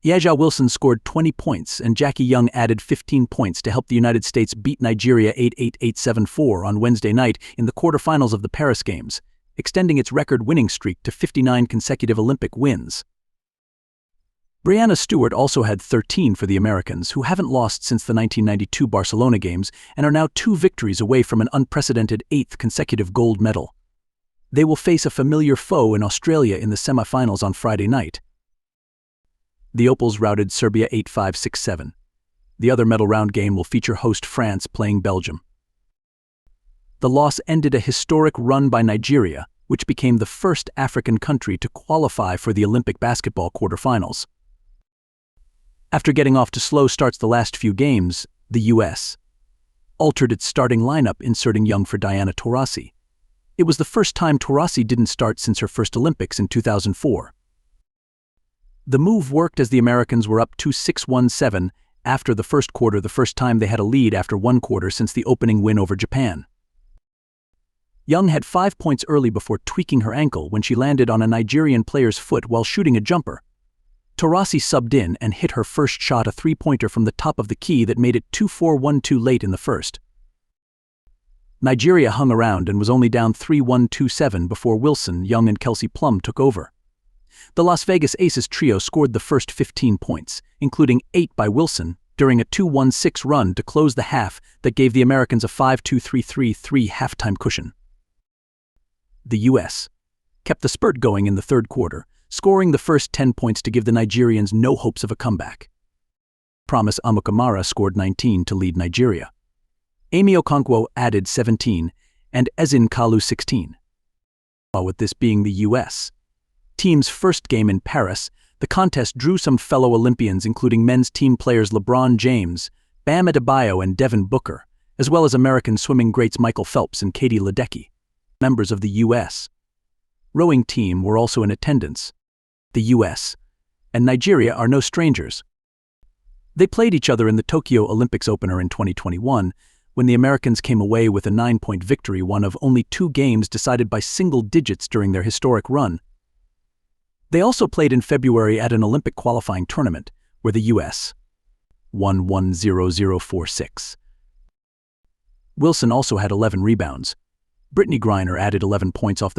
Yaja Wilson scored 20 points and Jackie Young added 15 points to help the United States beat Nigeria 8-8-8-7-4 on Wednesday night in the quarterfinals of the Paris Games, extending its record winning streak to 59 consecutive Olympic wins. Breanna Stewart also had 13 for the Americans, who haven't lost since the 1992 Barcelona Games and are now 2 victories away from an unprecedented 8th consecutive gold medal. They will face a familiar foe in Australia in the semi-finals on Friday night. The Opals routed Serbia 8-5-6-7. The other medal round game will feature host France playing Belgium. The loss ended a historic run by Nigeria, which became the first African country to qualify for the Olympic basketball quarterfinals. After getting off to slow starts the last few games, the U.S. altered its starting lineup, inserting Young for Diana Taurasi. It was the first time Taurasi didn't start since her first Olympics in 2004. The move worked as the Americans were up 2-6-1-7 after the first quarter, the first time they had a lead after one quarter since the opening win over Japan. Young had 5 points early before tweaking her ankle when she landed on a Nigerian player's foot while shooting a jumper. Taurasi subbed in and hit her first shot, a three-pointer from the top of the key that made it 2-4-1-2 late in the first. Nigeria hung around and was only down 3-1-2-7 before Wilson, Young and Kelsey Plum took over. The Las Vegas Aces trio scored the first 15 points, including 8 by Wilson, during a 2-1-6 run to close the half that gave the Americans a 5-2-3-3-3 halftime cushion. The U.S. kept the spurt going in the third quarter, scoring the first 10 points to give the Nigerians no hopes of a comeback. Promise Amukamara scored 19 to lead Nigeria. Amy Okonkwo added 17, and Ezin Kalu 16. With this being the U.S. team's first game in Paris, the contest drew some fellow Olympians, including men's team players LeBron James, Bam Adebayo, and Devin Booker, as well as American swimming greats Michael Phelps and Katie Ledecky. Members of the U.S. rowing team were also in attendance. The U.S. and Nigeria are no strangers. They played each other in the Tokyo Olympics opener in 2021, when the Americans came away with a 9-point victory, one of only 2 games decided by single digits during their historic run. They also played in February at an Olympic qualifying tournament, where the U.S. won 1-0-0-4-6. Wilson also had 11 rebounds. Brittany Griner added 11 points off the bench.